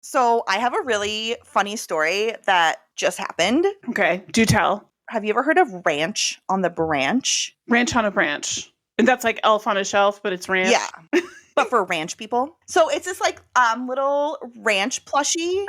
So I have a really funny story that just happened. Okay, do tell. Have you ever heard of Ranch on the Branch? Ranch on a Branch. And that's like Elf on a Shelf, but it's ranch. Yeah, but for ranch people. So it's this like little ranch plushie.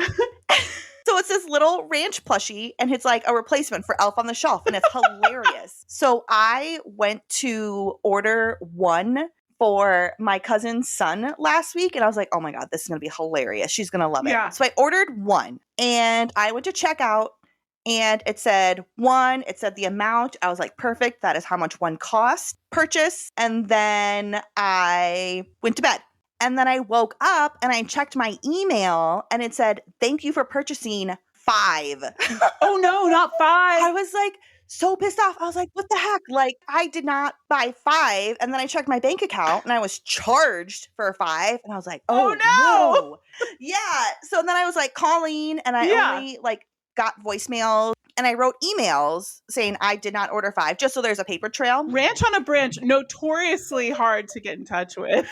So it's this little ranch plushie, and it's like a replacement for Elf on the Shelf, and it's hilarious. So I went to order one for my cousin's son last week, and I was like, oh my God, this is going to be hilarious. She's going to love it. Yeah. So I ordered one, and I went to checkout, and it said one, it said the amount. I was like, perfect. That is how much one cost. Purchase. And then I went to bed. And then I woke up and I checked my email and it said, thank you for purchasing 5. Oh no, not 5. I was like so pissed off. I was like, what the heck? Like, I did not buy 5. And then I checked my bank account and I was charged for 5. And I was like, oh no. Yeah. So then I was like calling and I only like got voicemails and I wrote emails saying I did not order 5, just so there's a paper trail. Ranch on a Branch, notoriously hard to get in touch with.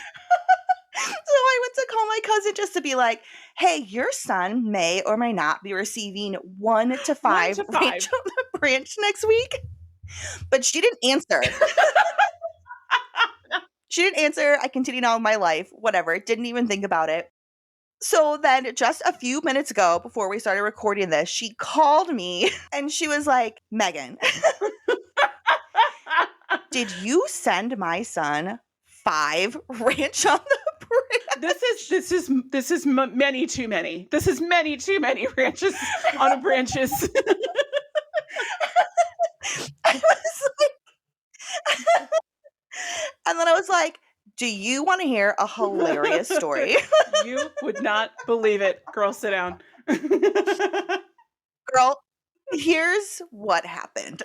So I went to call my cousin just to be like, hey, your son may or may not be receiving 1 to 5 Ranch on the Branch next week. But she didn't answer. She didn't answer. I continued on with my life. Whatever. Didn't even think about it. So then just a few minutes ago, before we started recording this, she called me and she was like, Megan, did you send my son 5 Ranch on the Branch? This is many too many. This is many too many ranches on a branches. I was like, and then I was like, do you want to hear a hilarious story? You would not believe it. Girl, sit down. Girl, here's what happened.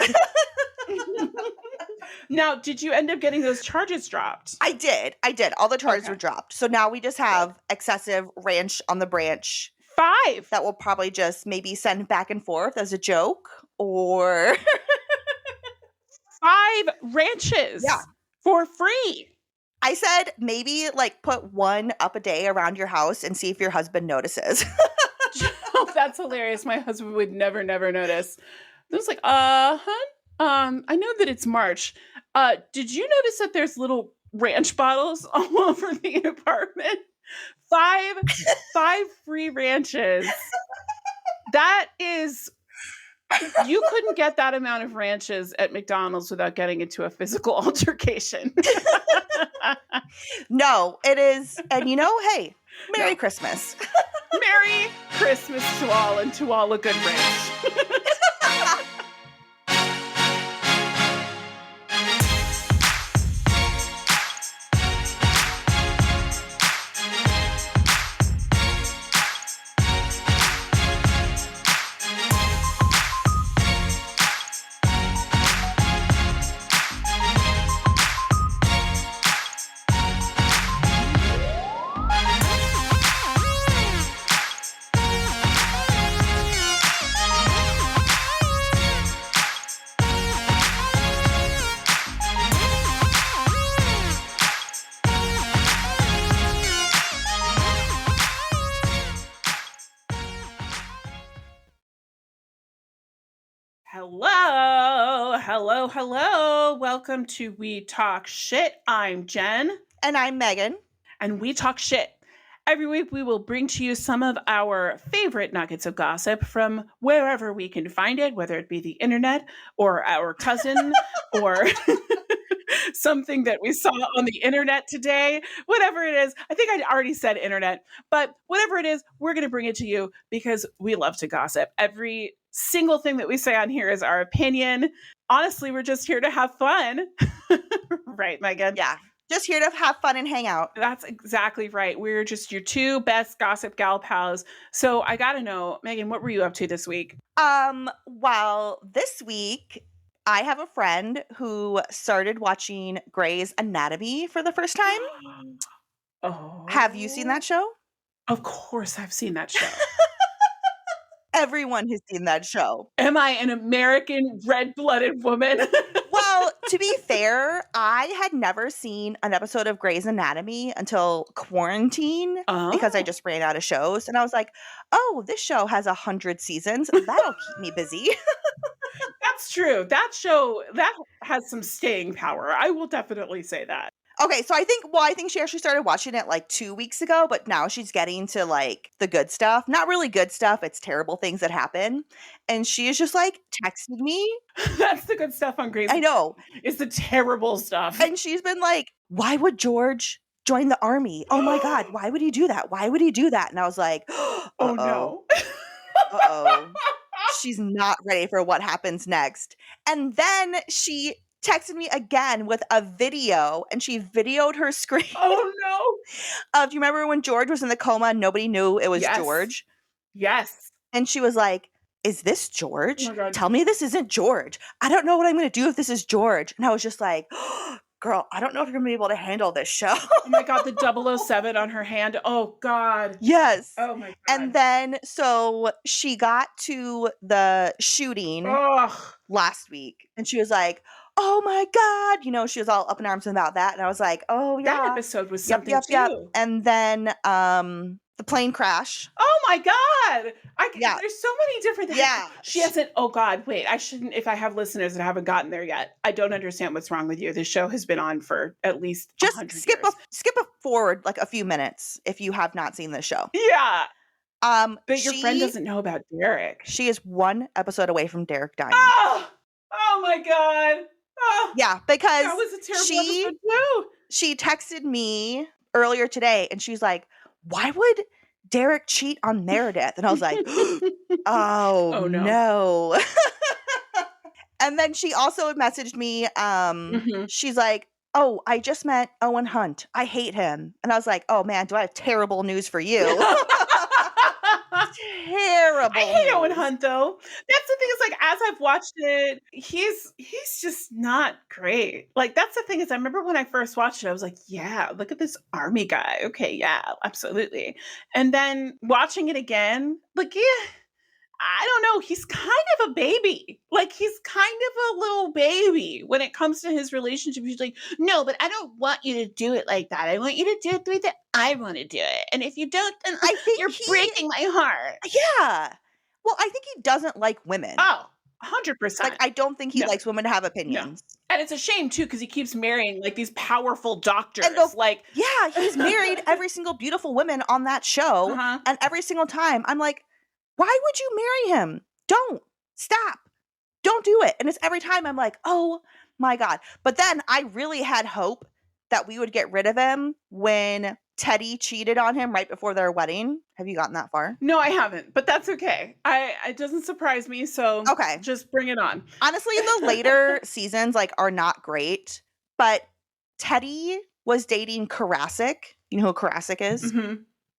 Now, did you end up getting those charges dropped? I did. All the charges were dropped. So now we just have excessive Ranch on the Branch 5 that we'll probably just maybe send back and forth as a joke, or 5 ranches for free. I said maybe like put 1 up a day around your house and see if your husband notices. Oh, that's hilarious. My husband would never notice. I was like, hun, I know that it's March. Did you notice that there's little ranch bottles all over the apartment? 5 free ranches. That is, you couldn't get that amount of ranches at McDonald's without getting into a physical altercation. No, it is. And hey, Merry Christmas. Merry Christmas to all, and to all a good ranch. Hello. Welcome to We Talk Shit. I'm Jen. And I'm Megan. And we talk shit. Every week we will bring to you some of our favorite nuggets of gossip from wherever we can find it, whether it be the internet or our cousin or something that we saw on the internet today, whatever it is. I think I already said internet, but whatever it is, we're going to bring it to you because we love to gossip. Every single thing that we say on here is our opinion. Honestly, we're just here to have fun. Right, Megan? Yeah. Just here to have fun and hang out. That's exactly right. We're just your 2 best gossip gal pals. So I got to know, Megan, what were you up to this week? Well, this week I have a friend who started watching Grey's Anatomy for the first time. Oh. Have you seen that show? Of course I've seen that show. Everyone has seen that show. Am I an American red-blooded woman? Well, to be fair, I had never seen an episode of Grey's Anatomy until quarantine because I Oh. just ran out of shows. And I was like, oh, this show has 100 seasons. That'll keep me busy. That's true. That show, that has some staying power. I will definitely say that. Okay, so I think she actually started watching it like 2 weeks ago, but now she's getting to like the good stuff. Not really good stuff, it's terrible things that happen. And she is just like texting me. That's the good stuff on Grey's. I know. It's the terrible stuff. And she's been like, why would George join the army? Oh my God, why would he do that? Why would he do that? And I was like, Oh uh-oh, no. uh-oh. She's not ready for what happens next. And then she texted me again with a video, and she videoed her screen. Oh no. Do you remember when George was in the coma and nobody knew it was Yes. George? Yes. And she was like, is this George? Oh my God. Tell me this isn't George. I don't know what I'm going to do if this is George. And I was just like, girl, I don't know if you're going to be able to handle this show. Oh my God, the 007 on her hand. Oh God. Yes. Oh my God. And then, so she got to the shooting Ugh. last week, and she was like, oh my God. You know, she was all up in arms about that. And I was like, oh yeah. That episode was something Yep. too. And then the plane crash. Oh my God. Yeah. There's so many different things. Yeah. She hasn't, oh God, wait, I shouldn't, if I have listeners that haven't gotten there yet, I don't understand what's wrong with you. This show has been on for at least Just 100 skip years. skip forward like a few minutes if you have not seen this show. Yeah. But your friend She- doesn't know about Derek. She is one episode away from Derek dying. Oh my God. Oh, Yeah, because that was a terrible she- episode too. she texted me earlier today and she's like, why would Derek cheat on Meredith? And I was like, oh no. no. And then she also messaged me. Mhm. She's like, oh, I just met Owen Hunt. I hate him. And I was like, oh man, do I have terrible news for you? Terrible. I hate Owen news. Hunt though. That's the thing, is like, as I've watched it, he's just not great. Like, that's the thing, is I remember when I first watched it, I was like, yeah, look at this army guy. Okay, yeah, absolutely. And then watching it again, like, yeah, I don't know. He's kind of a baby. Like, he's kind of a little baby when it comes to his relationship. He's like, no, but I don't want you to do it like that. I want you to do it the way that I want to do it. And if you don't, then I think you're breaking my heart. Yeah. Well, I think he doesn't like women. Oh, 100%. Like, I don't think he No. likes women to have opinions. And it's a shame too, because he keeps marrying like these powerful doctors. And the- like, Yeah, he's married every single beautiful woman on that show. uh-huh. And every single time, I'm like, why would you marry him? Don't. Stop. Don't do it. And it's every time I'm like, oh my God. But then I really had hope that we would get rid of him when Teddy cheated on him right before their wedding. Have you gotten that far? No, I haven't, but that's okay. It doesn't surprise me. So Okay. just bring it on. Honestly, the later seasons like are not great, but Teddy was dating Karasik. You know who Karasik is? Mm-hmm.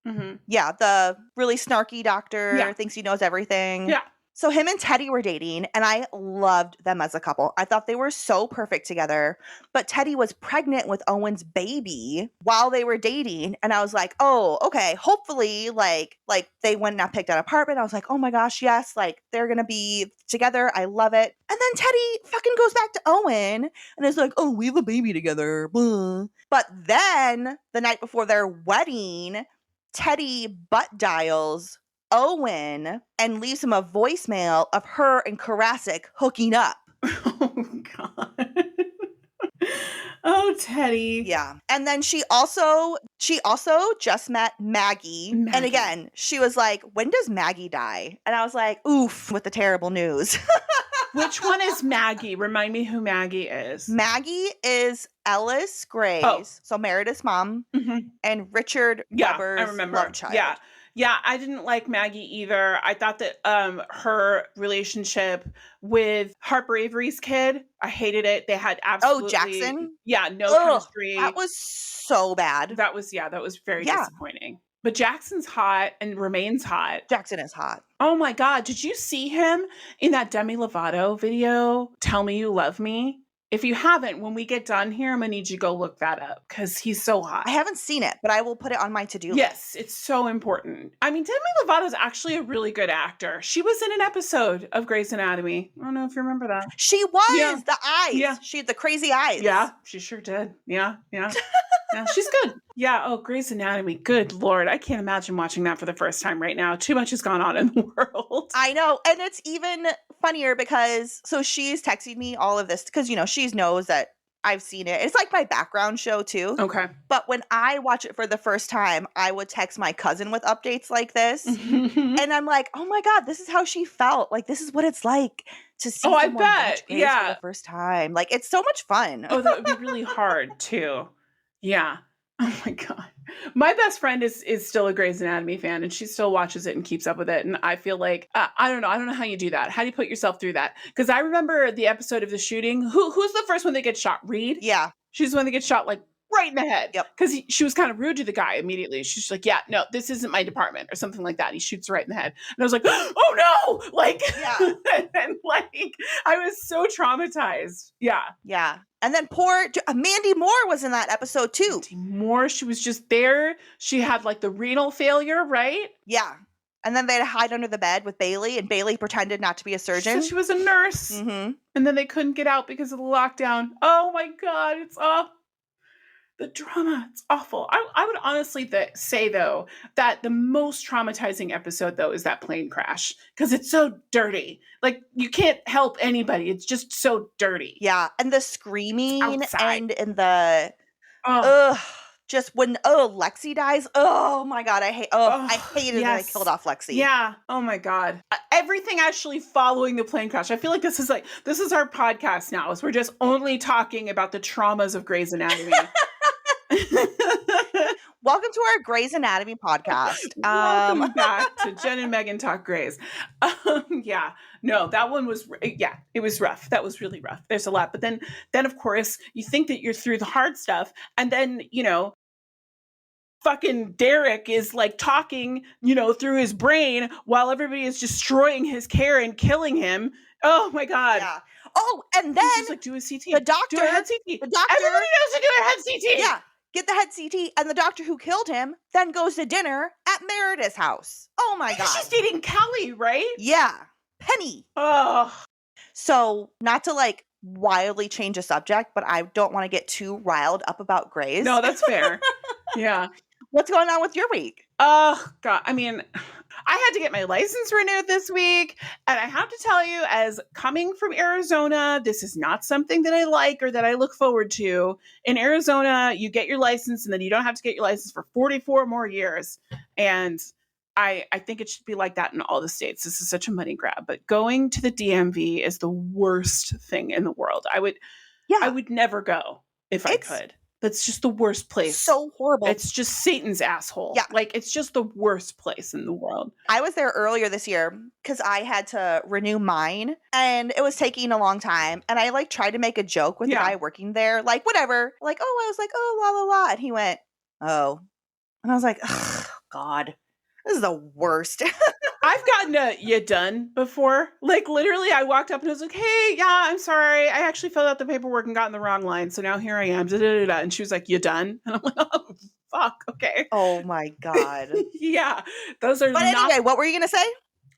Mm-hmm. Yeah, the really snarky doctor, Yeah. thinks he knows everything. Yeah. So him and Teddy were dating, and I loved them as a couple. I thought they were so perfect together. But Teddy was pregnant with Owen's baby while they were dating, and I was like, "Oh, okay. Hopefully, like they went and picked an apartment." I was like, "Oh my gosh, yes! Like they're gonna be together. I love it." And then Teddy fucking goes back to Owen and is like, "Oh, we have a baby together." Blah. But then the night before their wedding, Teddy butt dials Owen and leaves him a voicemail of her and Karasik hooking up. Oh God. Oh, Teddy. Yeah. And then she also just met Maggie. And Maggie. again, she was like, when does Maggie die? And I was like, oof, with the terrible news. Which one is Maggie? Remind me who Maggie is. Maggie is Ellis Gray's, Oh. so Meredith's mom, Mhm. and Richard Yeah, Weber's I remember. love child. Yeah. Yeah, I didn't like Maggie either. I thought that her relationship with Harper Avery's kid, I hated it. They had absolutely Jackson? Yeah, no Ugh, chemistry. That was so bad. that was very Yeah. disappointing. But Jackson's hot and remains hot. Jackson is hot. Oh my God, did you see him in that Demi Lovato video, Tell Me You Love Me? If you haven't, when we get done here, I'm gonna need you to go look that up because he's so hot. I haven't seen it, but I will put it on my to-do list. Yes, it's so important. I mean, Demi Lovato is actually a really good actor. She was in an episode of Grey's Anatomy. I don't know if you remember that. She was Yeah. the eyes. Yeah. She had the crazy eyes. Yeah, she sure did. Yeah. Yeah, she's good. Yeah. Oh, Grey's Anatomy. Good Lord. I can't imagine watching that for the first time right now. Too much has gone on in the world. I know. And it's even funnier because, so she's texting me all of this because, she knows that I've seen it. It's like my background show too. Okay. But when I watch it for the first time, I would text my cousin with updates like this. And I'm like, oh my God, this is how she felt. Like, this is what it's like to see I someone bet. watch Grey's Yeah. for the first time. Like, it's so much fun. Oh, that would be really hard too. Yeah. Oh my God. My best friend is still a Grey's Anatomy fan, and she still watches it and keeps up with it. And I feel like, I don't know how you do that. How do you put yourself through that? Because I remember the episode of the shooting. Who's the first one that gets shot? Reed? Yeah. She's the one that gets shot like right in the head. Yep. Because she was kind of rude to the guy immediately. She's like, yeah, no, this isn't my department or something like that. He shoots her right in the head. And I was like, oh no! Like, Yeah. and like, I was so traumatized. Yeah. Yeah. And then poor Mandy Moore was in that episode too. Mandy Moore, she was just there. She had like the renal failure, right? Yeah. And then they had to hide under the bed with Bailey, and Bailey pretended not to be a She surgeon. said she was a nurse. Mm-hmm. And then they couldn't get out because of the lockdown. Oh my God, it's the drama. It's awful. I would honestly say, though, that the most traumatizing episode, though, is that plane crash. Because it's so dirty. Like, you can't help anybody. It's just so dirty. Yeah. And the screaming Outside. and the, Oh, just when, Lexi dies. Oh my God. I hated that I killed off Lexi. yeah. Oh my God. Everything actually following the plane crash. I feel like this is our podcast now. Is we're just only talking about the traumas of Grey's Anatomy. Welcome to our Grey's Anatomy podcast. Welcome back to Jen and Megan Talk Grey's. Yeah, no, that one was, it was rough. That was really rough. There's a lot. But then of course, you think that you're through the hard stuff. And then, fucking Derek is like talking, through his brain while everybody is destroying his care and killing him. Oh my God. Yeah. Oh, and then he's just like, do a CT. the doctor, do a head CT. the doctor, Everybody knows to do a head CT. Yeah. Get the head CT, and the doctor who killed him then goes to dinner at Meredith's house. Oh my God. She's dating Callie, right? Yeah. Penny. Oh. So, not to like wildly change the subject, but I don't want to get too riled up about Grey's. No, that's fair. Yeah. What's going on with your week? Oh, God. I mean, I had to get my license renewed this week. And I have to tell you, as coming from Arizona, this is not something that I like or that I look forward to. In Arizona, you get your license and then you don't have to get your license for 44 more years. And I think it should be like that in all the states. This is such a money grab. But going to the DMV is the worst thing in the world. I would never go if I could. That's just the worst place. So horrible. It's just Satan's asshole. Yeah. Like, it's just the worst place in the world. I was there earlier this year because I had to renew mine and it was taking a long time. And I like tried to make a joke with the guy working there. Like, whatever. Like, I was like, la, la, la. And he went, oh. And I was like, oh, God, this is the worst. I've gotten a "you done" before. Like, literally, I walked up and I was like, hey, yeah, I'm sorry. I actually filled out the paperwork and got in the wrong line. So now here I am. Da-da-da-da. And she was like, you done? And I'm like, oh, fuck. Okay. Oh, my God. Yeah. Those are But anyway, what were you going to say?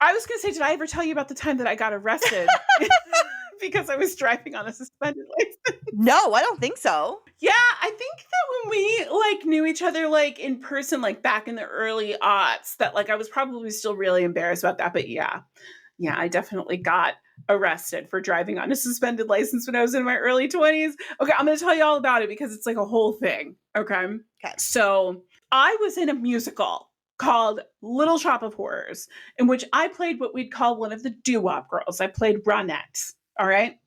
I was going to say, did I ever tell you about the time that I got arrested? Because I was driving on a suspended license. No, I don't think so. Yeah, I think that when we like knew each other like in person, like back in the early aughts, that like I was probably still really embarrassed about that. But yeah, I definitely got arrested for driving on a suspended license when I was in my early 20s. Okay, I'm going to tell you all about it because it's like a whole thing. Okay. So I was in a musical called Little Shop of Horrors, in which I played what we'd call one of the doo-wop girls. I played Ronette. All right.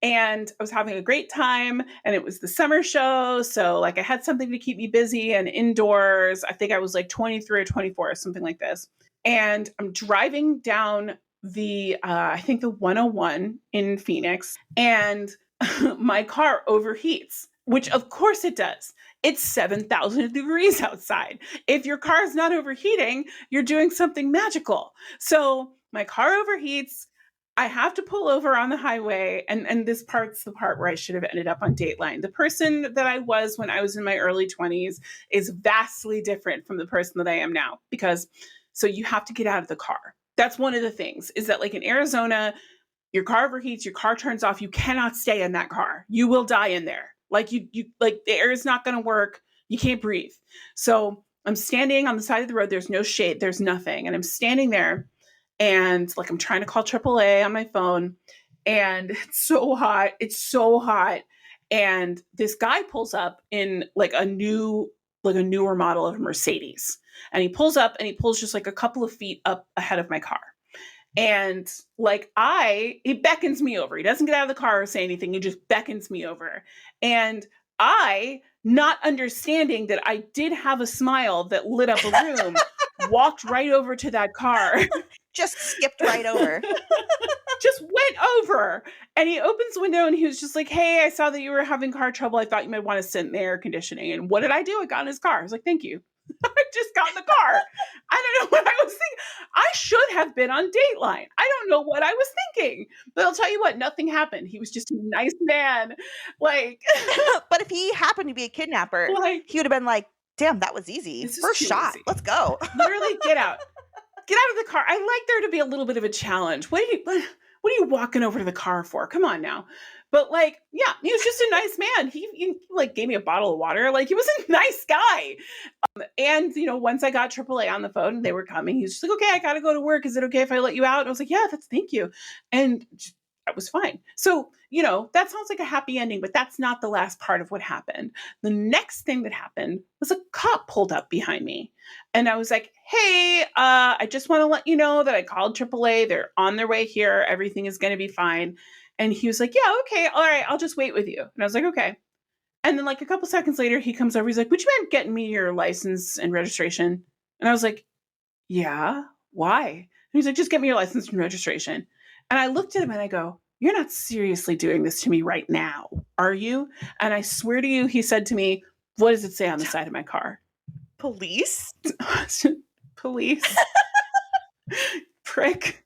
And I was having a great time and it was the summer show. So like I had something to keep me busy and indoors. I think I was like 23 or 24 or something like this. And I'm driving down I think the 101 in Phoenix, and my car overheats, which of course it does. It's 7,000 degrees outside. If your car is not overheating, you're doing something magical. So my car overheats. I have to pull over on the highway, and this part's the part where I should have ended up on Dateline. The person that I was when I was in my early 20s is vastly different from the person that I am now, because so you have to get out of the car. That's one of the things, is that like in Arizona, your car overheats, your car turns off, you cannot stay in that car. You will die in there. Like you like the air is not going to work. You can't breathe. So I'm standing on the side of the road. There's no shade. There's nothing. And I'm standing there and like I'm trying to call AAA on my phone, and it's so hot. It's so hot. And this guy pulls up in like a newer model of a Mercedes. And he pulls up and he pulls just like a couple of feet up ahead of my car. And like he beckons me over. He doesn't get out of the car or say anything. He just beckons me over. And I, not understanding that I did have a smile that lit up a room, walked right over to that car. Just skipped right over. Just went over. And he opens the window and he was just like, hey, I saw that you were having car trouble. I thought you might want to sit in the air conditioning. And what did I do? I got in his car. I was like, thank you. I just got in the car. I don't know what I was thinking. I should have been on Dateline. I don't know what I was thinking. But I'll tell you what, nothing happened. He was just a nice man. Like, but if he happened to be a kidnapper, like, he would have been like, damn, that was easy. First shot. Easy. Let's go. Literally, get out. Get out of the car. I like there to be a little bit of a challenge. What are you walking over to the car for? Come on now. But like, yeah, he was just a nice man. He like gave me a bottle of water. Like, he was a nice guy. And you know, once I got AAA on the phone, they were coming. He was just like, okay, I got to go to work. Is it okay if I let you out? And I was like, yeah, thank you. And that was fine. So, you know, that sounds like a happy ending, but that's not the last part of what happened. The next thing that happened was a cop pulled up behind me. And I was like, hey, I just want to let you know that I called AAA. They're on their way here. Everything is going to be fine. And he was like, yeah, okay. All right. I'll just wait with you. And I was like, okay. And then like a couple seconds later, he comes over. He's like, would you mind getting me your license and registration? And I was like, yeah, why? And he's like, just get me your license and registration. And I looked at him and I go, you're not seriously doing this to me right now, are you? And I swear to you, he said to me, what does it say on the side of my car? Police? Police? Prick.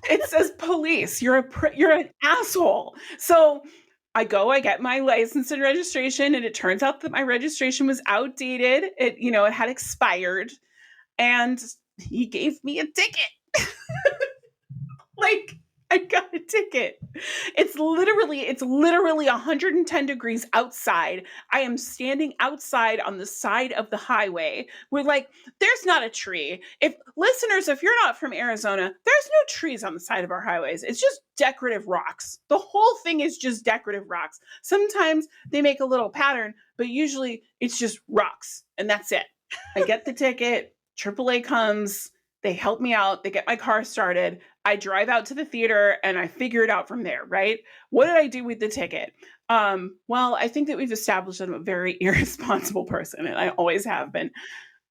It says police. You're an asshole. So I get my license and registration, and it turns out that my registration was outdated. It had expired, and he gave me a ticket. Like, I got a ticket. It's literally 110 degrees outside. I am standing outside on the side of the highway where, like, there's not a tree. If you're not from Arizona, there's no trees on the side of our highways. It's just decorative rocks. The whole thing is just decorative rocks. Sometimes they make a little pattern, but usually it's just rocks, and that's it. I get the ticket. AAA comes. They help me out. They get my car started. I drive out to the theater and I figure it out from there, right? What did I do with the ticket? Well, I think that we've established that I'm a very irresponsible person, and I always have been.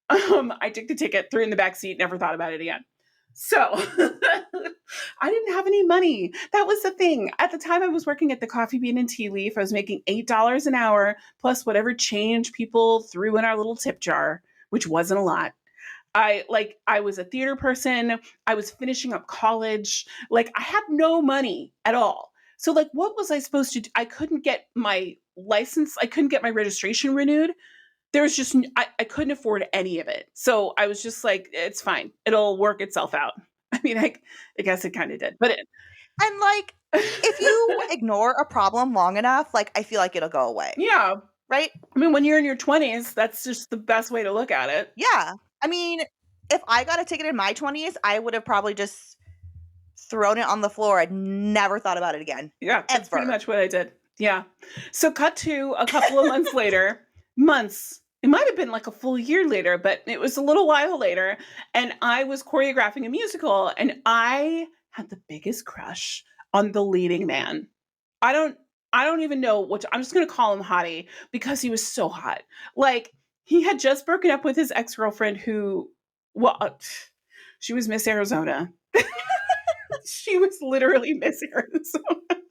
I took the ticket, threw it in the back seat, never thought about it again. So I didn't have any money. That was the thing. At the time I was working at the Coffee Bean and Tea Leaf, I was making $8 an hour plus whatever change people threw in our little tip jar, which wasn't a lot. I was a theater person. I was finishing up college. Like, I had no money at all. So like, what was I supposed to do? I couldn't get my license. I couldn't get my registration renewed. There was just, I couldn't afford any of it. So I was just like, it's fine. It'll work itself out. I mean, I guess it kind of did, and like, if you ignore a problem long enough, like, I feel like it'll go away. Yeah. Right? I mean, when you're in your 20s, that's just the best way to look at it. Yeah. I mean, if I got a ticket in my 20s, I would have probably just thrown it on the floor. I'd never thought about it again. Yeah, that's pretty much what I did. Yeah. So cut to a couple of months later. It might have been like a full year later, but it was a little while later. And I was choreographing a musical, and I had the biggest crush on the leading man. I don't even know I'm just going to call him Hottie because he was so hot. Like, he had just broken up with his ex-girlfriend who, well, she was Miss Arizona. She was literally Miss Arizona.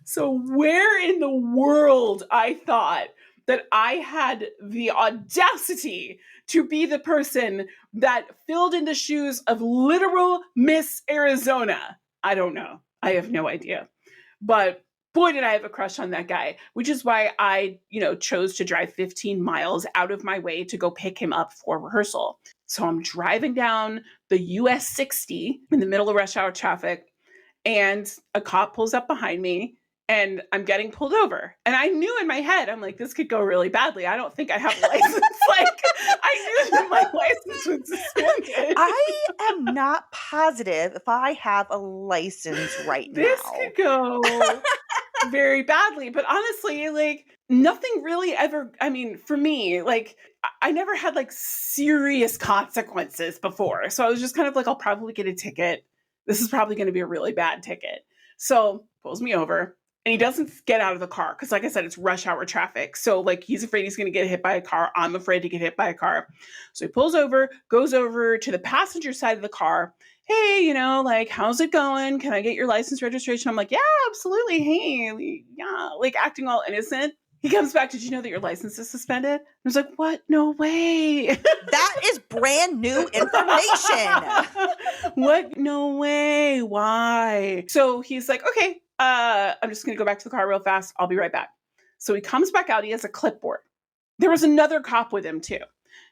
So where in the world I thought that I had the audacity to be the person that filled in the shoes of literal Miss Arizona. I don't know. I have no idea. But boy, did I have a crush on that guy, which is why I, chose to drive 15 miles out of my way to go pick him up for rehearsal. So I'm driving down the US 60 in the middle of rush hour traffic, and a cop pulls up behind me, and I'm getting pulled over. And I knew in my head, I'm like, this could go really badly. I don't think I have a license. I knew that my license was suspended. I am not positive if I have a license right now. This could go very badly. But honestly, nothing really ever, for me, I never had serious consequences before. So I was just kind of like, I'll probably get a ticket. This is probably going to be a really bad ticket. So pulls me over, and he doesn't get out of the car because, like I said, it's rush hour traffic. So he's afraid he's going to get hit by a car. I'm afraid to get hit by a car. So he pulls over, goes over to the passenger side of the car. Hey, how's it going? Can I get your license registration? I'm like, yeah, absolutely. Hey, yeah, acting all innocent. He comes back, did you know that your license is suspended? I was like, what? No way. That is brand new information. What? No way. Why? So he's like, okay, I'm just going to go back to the car real fast. I'll be right back. So he comes back out. He has a clipboard. There was another cop with him too.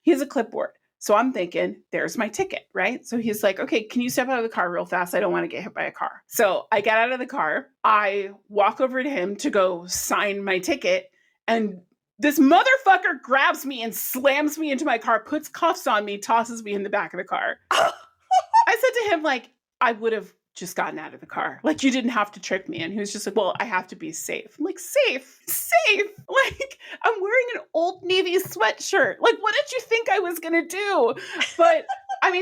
He has a clipboard. So I'm thinking, there's my ticket, right? So he's like, okay, can you step out of the car real fast? I don't want to get hit by a car. So I get out of the car. I walk over to him to go sign my ticket. And this motherfucker grabs me and slams me into my car, puts cuffs on me, tosses me in the back of the car. I said to him, I would have just gotten out of the car. You didn't have to trick me. And he was just like, well, I have to be safe. I'm like, safe? I'm wearing an Old Navy sweatshirt. What did you think I was going to do? But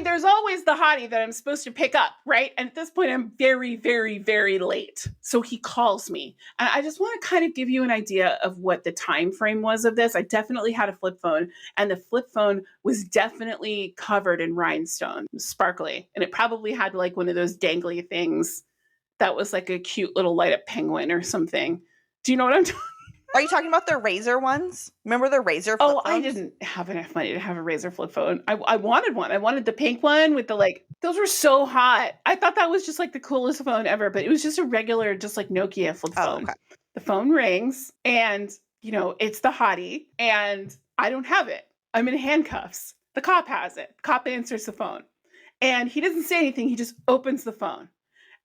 there's always the hottie that I'm supposed to pick up, right? And at this point, I'm very, very, very late. So he calls me. And I just want to kind of give you an idea of what the time frame was of this. I definitely had a flip phone, and the flip phone was definitely covered in rhinestone, sparkly. And it probably had one of those dangly things that was a cute little light up penguin or something. Do you know what I'm talking about? Are you talking about the Razor ones? Remember the Razor flip phones? I didn't have enough money to have a Razor flip phone. I wanted one. I wanted the pink one with the those were so hot. I thought that was just the coolest phone ever, but it was just a regular, just Nokia flip phone. Okay. The phone rings, and it's the hottie, and I don't have it. I'm in handcuffs. The cop has it. Cop answers the phone, and he doesn't say anything. He just opens the phone,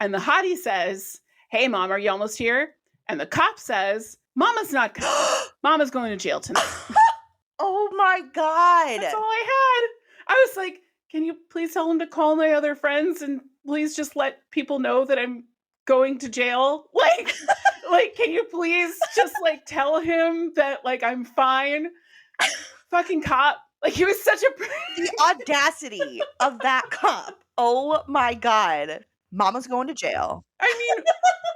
and the hottie says, "Hey, Mom, are you almost here?" And the cop says, Mama's not coming. Mama's going to jail tonight. Oh my God. That's all I had. I was like, can you please tell him to call my other friends and please just let people know that I'm going to jail? Can you please just tell him that I'm fine? Fucking cop. He was such a... The audacity of that cop. Oh my God. Mama's going to jail.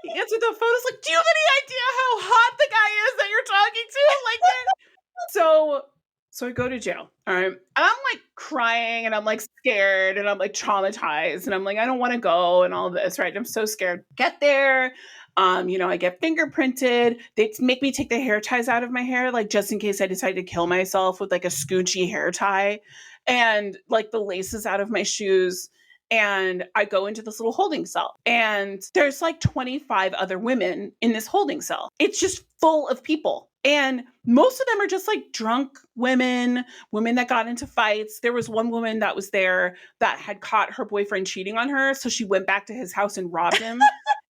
He answered the phone. It's do you have any idea how hot the guy is that you're talking to? So I go to jail. All right. And I'm crying, and I'm scared, and I'm traumatized, and I'm I don't want to go, and all this, right? I'm so scared. Get there. I get fingerprinted. They make me take the hair ties out of my hair, just in case I decide to kill myself with a scoochy hair tie, and the laces out of my shoes. And I go into this little holding cell, and there's 25 other women in this holding cell. It's just full of people. And most of them are just drunk women that got into fights. There was one woman that was there that had caught her boyfriend cheating on her. So she went back to his house and robbed him.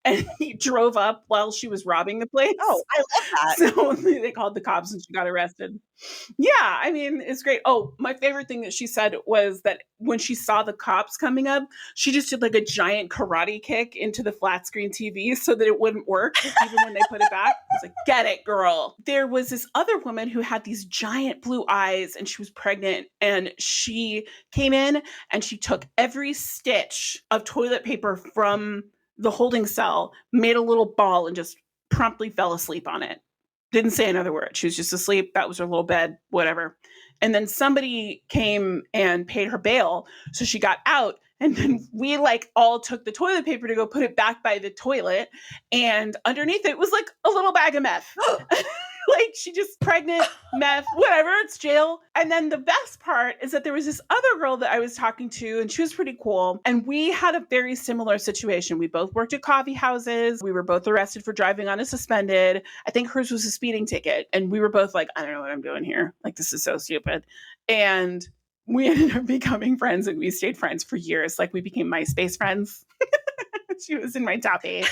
And he drove up while she was robbing the place. Oh, I love that. So they called the cops, and she got arrested. Yeah, it's great. Oh, my favorite thing that she said was that when she saw the cops coming up, she just did a giant karate kick into the flat screen TV so that it wouldn't work, even when they put it back. I was get it, girl. There was this other woman who had these giant blue eyes, and she was pregnant, and she came in and she took every stitch of toilet paper from the holding cell, made a little ball, and just promptly fell asleep on it. Didn't say another word. She was just asleep. That was her little bed, whatever. And then somebody came and paid her bail. So she got out. And then we all took the toilet paper to go put it back by the toilet. And underneath it was a little bag of meth. Like she just pregnant, meth, whatever, it's jail. And then the best part is that there was this other girl that I was talking to and she was pretty cool. And we had a very similar situation. We both worked at coffee houses. We were both arrested for driving on a suspended. I think hers was a speeding ticket. And we were both like, I don't know what I'm doing here. Like, this is so stupid. And we ended up becoming friends and we stayed friends for years. Like we became MySpace friends. She was in my top 8.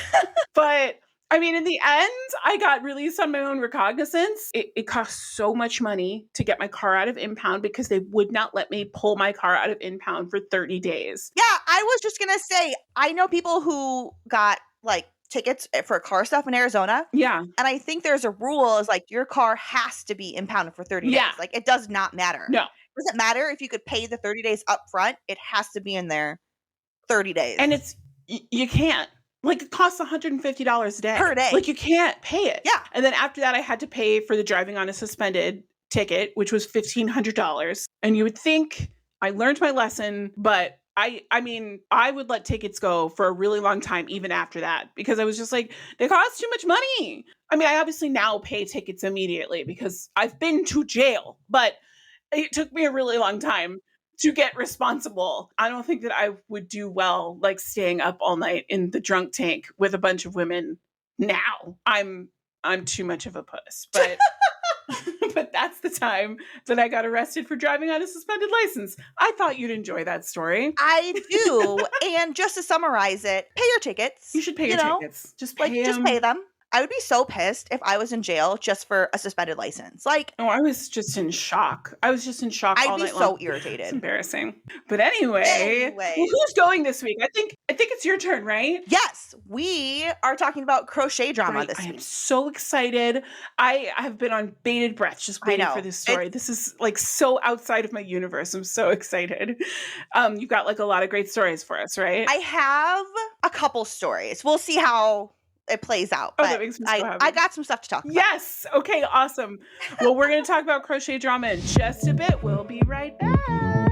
But I mean, in the end, I got released on my own recognizance. It cost so much money to get my car out of impound because they would not let me pull my car out of impound for 30 days. Yeah, I was just going to say, I know people who got like tickets for car stuff in Arizona. Yeah. And I think there's a rule is like your car has to be impounded for 30 days. Like it does not matter. No. It doesn't matter if you could pay the 30 days up front. It has to be in there 30 days. And you can't. Like it costs $150 a day. Per day. Like you can't pay it. Yeah. And then after that, I had to pay for the driving on a suspended ticket, which was $1,500. And you would think I learned my lesson, but I mean, I would let tickets go for a really long time, even after that, because I was just like, they cost too much money. I mean, I obviously now pay tickets immediately because I've been to jail, but it took me a really long time to get responsible. I don't think that I would do well, like staying up all night in the drunk tank with a bunch of women now. I'm too much of a puss, but but that's the time that I got arrested for driving on a suspended license. I thought you'd enjoy that story. I do. And just to summarize it, pay your tickets. You should pay your tickets. Just pay Just pay them. I would be so pissed if I was in jail just for a suspended license. Like, oh, I was just in shock. I was just in shock all night long. I'd be so irritated. It's embarrassing. But anyway, well, who's going this week? I think it's your turn, right? Yes, we are talking about crochet drama this week. I am so excited. I have been on bated breath just waiting for this story. This is like so outside of my universe. I'm so excited. You've got like a lot of great stories for us, right? I have a couple stories. We'll see how it plays out. But that makes me so happy. I got some stuff to talk about. Yes. Okay, awesome. Well, we're going to talk about crochet drama in just a bit. We'll be right back.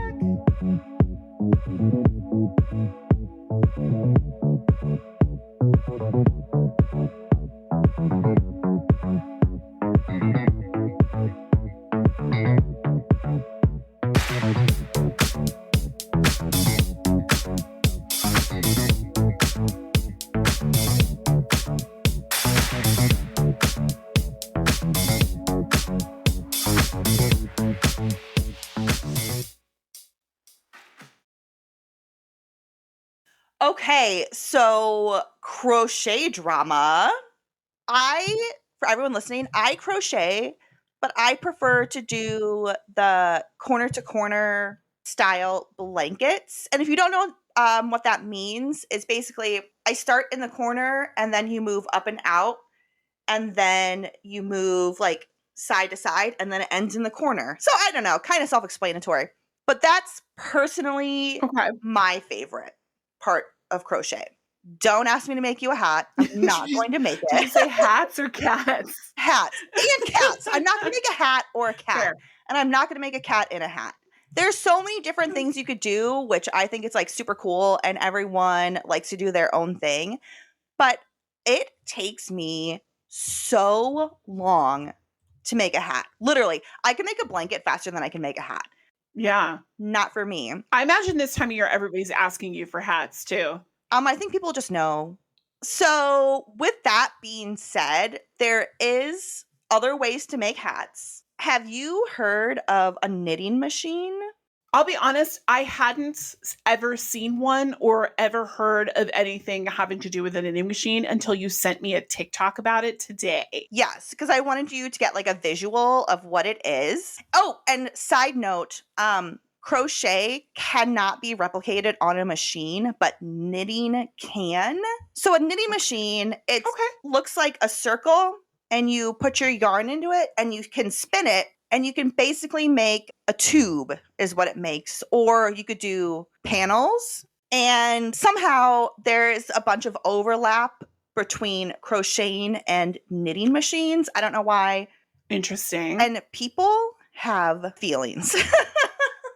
Okay, so crochet drama. For everyone listening, I crochet, but I prefer to do the corner to corner style blankets. And if you don't know what that means, it's basically I start in the corner and then you move up and out and then you move like side to side and then it ends in the corner. So I don't know, kind of self-explanatory. But that's personally my favorite part of crochet. Don't ask me to make you a hat. I'm not going to make it. Did you say hats or cats? Hats and cats. I'm not going to make a hat or a cat. Fair. And I'm not going to make a cat in a hat. There's so many different things you could do, which I think it's like super cool and everyone likes to do their own thing. But it takes me so long to make a hat. Literally, I can make a blanket faster than I can make a hat. Yeah. Not for me. I imagine this time of year, everybody's asking you for hats too. I think people just know. So with that being said, there is other ways to make hats. Have you heard of a knitting machine? I'll be honest, I hadn't ever seen one or ever heard of anything having to do with a knitting machine until you sent me a TikTok about it today. Yes, because I wanted you to get like a visual of what it is. Oh, and side note, crochet cannot be replicated on a machine, but knitting can. So a knitting machine, it looks like a circle and you put your yarn into it and you can spin it and you can basically make a tube is what it makes. Or you could do panels, and somehow there's a bunch of overlap between crocheting and knitting machines. I don't know why. Interesting. And people have feelings.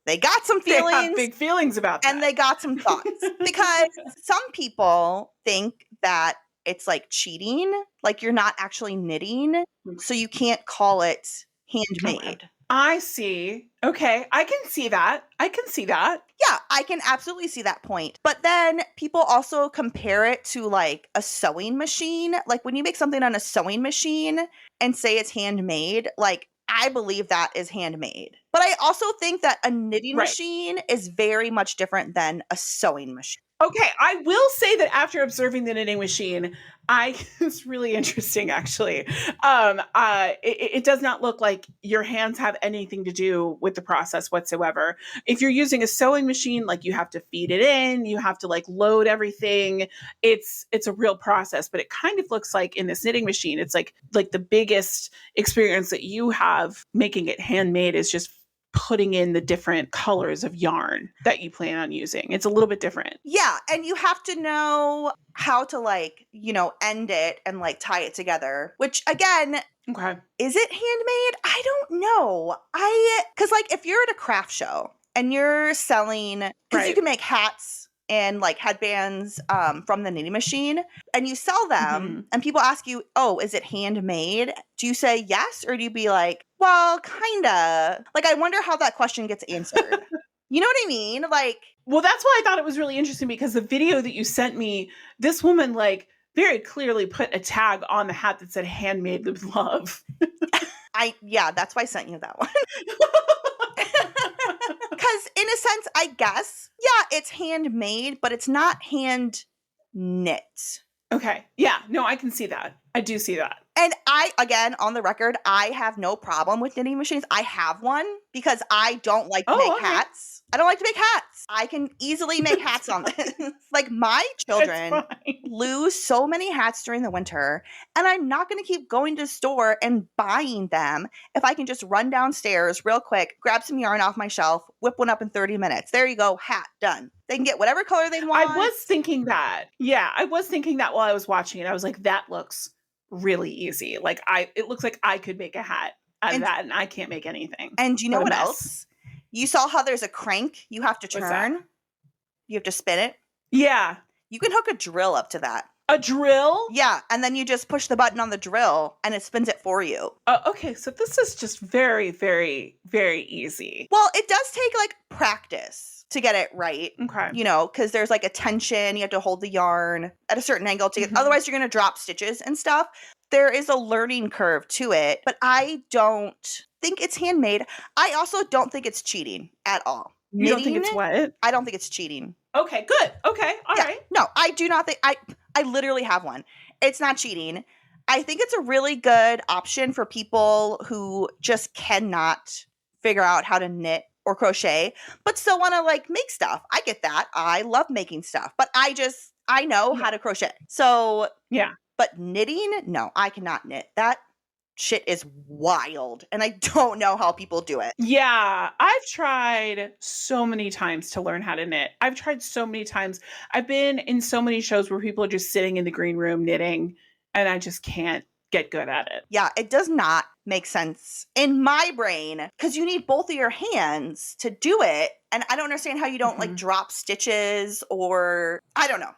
They got some feelings. They have big feelings about that. And they got some thoughts. Because some people think that it's like cheating. Like you're not actually knitting. So you can't call it handmade. Okay. I see. Okay. I can see that. Yeah, I can absolutely see that point. But then people also compare it to like a sewing machine. Like when you make something on a sewing machine and say it's handmade, like I believe that is handmade. But I also think that a knitting Right. machine is very much different than a sewing machine. Okay, I will say that after observing the knitting machine, it's really interesting actually. It does not look like your hands have anything to do with the process whatsoever. If you're using a sewing machine, like you have to feed it in, you have to like load everything. It's a real process, but it kind of looks like in this knitting machine, it's like the biggest experience that you have making it handmade is just putting in the different colors of yarn that you plan on using. It's a little bit different. Yeah, and you have to know how to like, end it and like tie it together, which again, Okay. is it handmade? I don't know. Cuz like if you're at a craft show and you're selling cuz you Right. can make hats and like headbands from the knitting machine and you sell them and people ask you, "Oh, is it handmade?" Do you say yes or do you be like, "Well, kind of." Like I wonder how that question gets answered. You know what I mean? Like, well, that's why I thought it was really interesting because the video that you sent me, this woman like very clearly put a tag on the hat that said handmade with love. That's why I sent you that one. Because in a sense, I guess, yeah, it's handmade, but it's not hand knit. Okay. Yeah. No, I can see that. I do see that. And again, on the record, I have no problem with knitting machines. I have one because I don't like to make hats. I don't like to make hats. I can easily make hats on this. Like my children lose so many hats during the winter, and I'm not going to keep going to the store and buying them if I can just run downstairs real quick, grab some yarn off my shelf, whip one up in 30 minutes. There you go, hat, done. They can get whatever color they want. I was thinking that. Yeah, I was thinking that while I was watching it. I was like, that looks really easy. Like it looks like I could make a hat out of that, and I can't make anything. And you know what else? You saw how there's a crank you have to turn. You have to spin it. Yeah. You can hook a drill up to that. A drill? Yeah, and then you just push the button on the drill and it spins it for you. Okay, so this is just very, very, very easy. Well, it does take like practice to get it right. Okay. Because there's like a tension. You have to hold the yarn at a certain angle to get, otherwise you're going to drop stitches and stuff. There is a learning curve to it, but I don't think it's handmade. I also don't think it's cheating at all. You don't think it's what? I don't think it's cheating. Okay, good. Okay, all right. No, I do not think, I literally have one. It's not cheating. I think it's a really good option for people who just cannot figure out how to knit or crochet, but still want to like make stuff. I get that. I love making stuff, but I know how to crochet. So yeah. But knitting, no, I cannot knit. That shit is wild. And I don't know how people do it. Yeah, I've tried so many times to learn how to knit. I've tried so many times. I've been in so many shows where people are just sitting in the green room knitting, and I just can't get good at it. Yeah, it does not make sense in my brain because you need both of your hands to do it. And I don't understand how you don't like drop stitches or I don't know.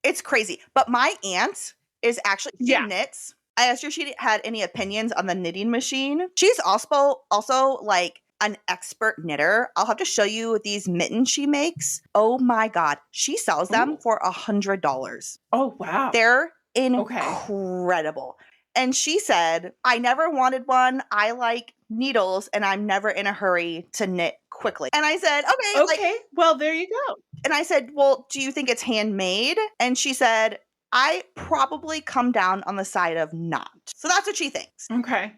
It's crazy. But my aunt is actually, she knits. I asked her if she had any opinions on the knitting machine. She's also like an expert knitter. I'll have to show you these mittens she makes. Oh my God. She sells them for $100. Oh, wow. They're incredible. And she said, I never wanted one. I like needles and I'm never in a hurry to knit quickly. And I said, okay. Well, there you go. And I said, well, do you think it's handmade? And she said, I probably come down on the side of not. So that's what she thinks. Okay.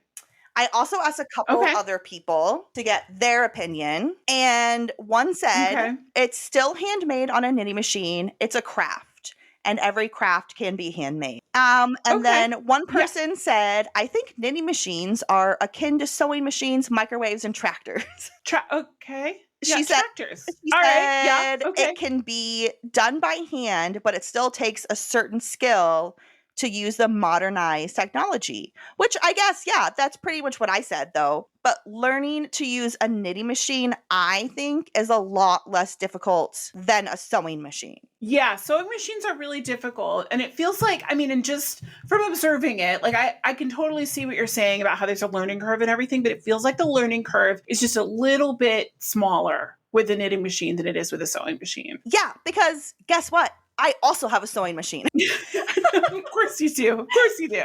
I also asked a couple other people to get their opinion. And one said, it's still handmade on a knitting machine. It's a craft. And every craft can be handmade. And then one person said, I think knitting machines are akin to sewing machines, microwaves, and tractors. She said, tractors. It can be done by hand, but it still takes a certain skill to use the modernized technology, which I guess, yeah, that's pretty much what I said though. But learning to use a knitting machine, I think, is a lot less difficult than a sewing machine. Yeah, sewing machines are really difficult. And it feels like, I mean, and just from observing it, like I can totally see what you're saying about how there's a learning curve and everything, but it feels like the learning curve is just a little bit smaller with a knitting machine than it is with a sewing machine. Yeah, because guess what? I also have a sewing machine. Of course you do. Of course you do.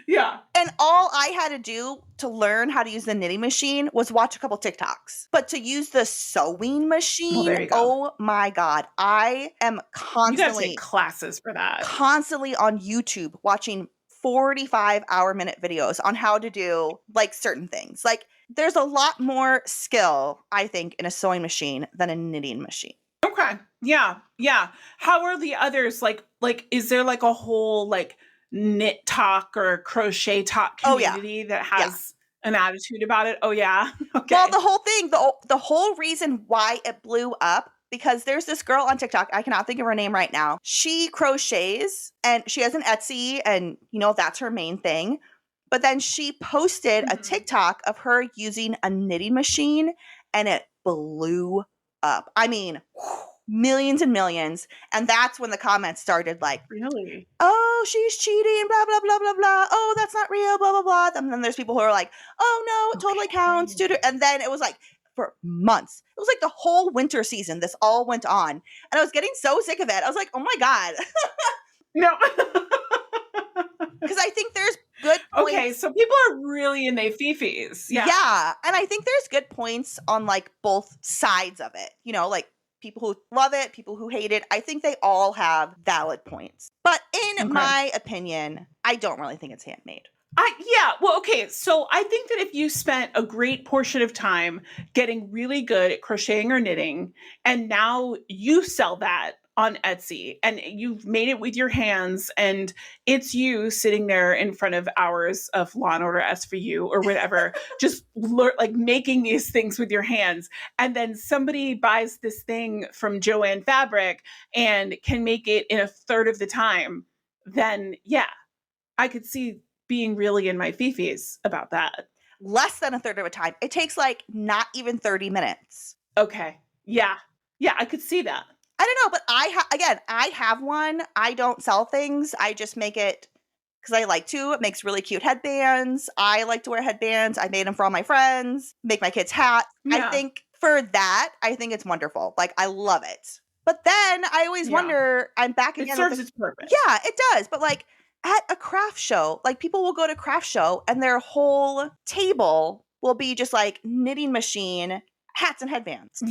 Yeah. And all I had to do to learn how to use the knitting machine was watch a couple TikToks. But to use the sewing machine, there you go. oh my God, I am You gotta constantly take classes for that. constantly on YouTube watching 45-hour-minute videos on how to do like certain things. Like there's a lot more skill, I think, in a sewing machine than a knitting machine. Okay. Yeah. Yeah. How are the others? Like, is there like a whole like knit talk or crochet talk Oh, yeah. community that has an attitude about it? Oh yeah. Okay. Well, the whole thing, the whole reason why it blew up, because there's this girl on TikTok, I cannot think of her name right now. She crochets and she has an Etsy and, you know, that's her main thing. But then she posted a Mhm. TikTok of her using a knitting machine and it blew up. I mean, millions and millions. And that's when the comments started like, Really? oh, she's cheating, blah, blah, blah, blah, blah. Oh, that's not real, blah, blah, blah. And then there's people who are like, oh, no, it totally counts. Okay. And then it was like for months. It was like the whole winter season. This all went on. And I was getting so sick of it. I was like, oh my God. No. Because I think there's good points. Okay, so people are really in their fifis. Yeah. Yeah. And I think there's good points on like both sides of it. You know, like people who love it, people who hate it. I think they all have valid points. But in Okay. my opinion, I don't really think it's handmade. Well, okay. So I think that if you spent a great portion of time getting really good at crocheting or knitting, and now you sell that on Etsy and you've made it with your hands and it's you sitting there in front of hours of Law and Order SVU or whatever, just like making these things with your hands. And then somebody buys this thing from Joanne Fabric and can make it in a third of the time, then yeah, I could see being really in my fifis about that. Less than a third of a time. It takes like not even 30 minutes. Okay. Yeah. Yeah, I could see that. I don't know, but I have one. I don't sell things. I just make it because I like to. It makes really cute headbands. I like to wear headbands. I made them for all my friends, make my kids hats. Yeah. I think for that, I think it's wonderful. Like, I love it. But then I always wonder, I'm back again. It serves its purpose. Yeah, it does. But like at a craft show, like people will go to craft show and their whole table will be just like knitting machine, hats and headbands.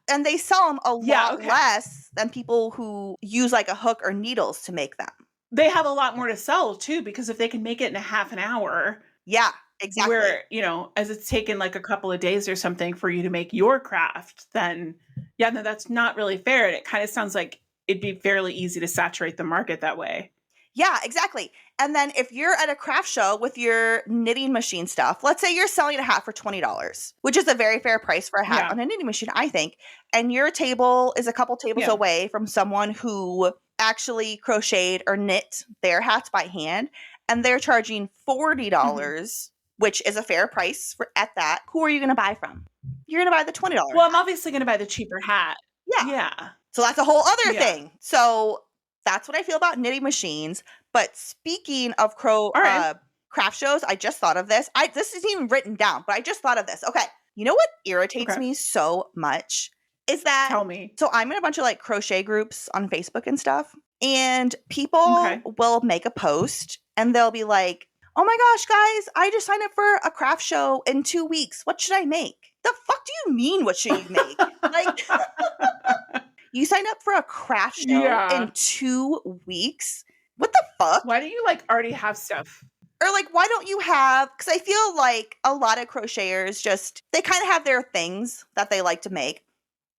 And they sell them a lot less than people who use like a hook or needles to make them. They have a lot more to sell too, because if they can make it in a half an hour. Yeah, exactly. Where, you know, as it's taken like a couple of days or something for you to make your craft, then yeah, no, that's not really fair. And it kind of sounds like it'd be fairly easy to saturate the market that way. Yeah, exactly. And then if you're at a craft show with your knitting machine stuff, let's say you're selling a hat for $20, which is a very fair price for a hat on a knitting machine, I think. And your table is a couple tables away from someone who actually crocheted or knit their hats by hand, and they're charging $40, which is a fair price at that. Who are you going to buy from? You're going to buy the $20. Well, I'm obviously going to buy the cheaper hat. Yeah. So that's a whole other thing. So that's what I feel about knitting machines. But speaking of craft shows, I just thought of this. This isn't even written down, but I just thought of this. Okay. You know what irritates me so much is that. Tell me. So I'm in a bunch of like crochet groups on Facebook and stuff. And people will make a post and they'll be like, oh my gosh, guys, I just signed up for a craft show in 2 weeks. What should I make? The fuck do you mean, what should you make? Like, you signed up for a craft show in 2 weeks? What the fuck? Why don't you like already have stuff? Or like, why don't you have, because I feel like a lot of crocheters just, they kind of have their things that they like to make.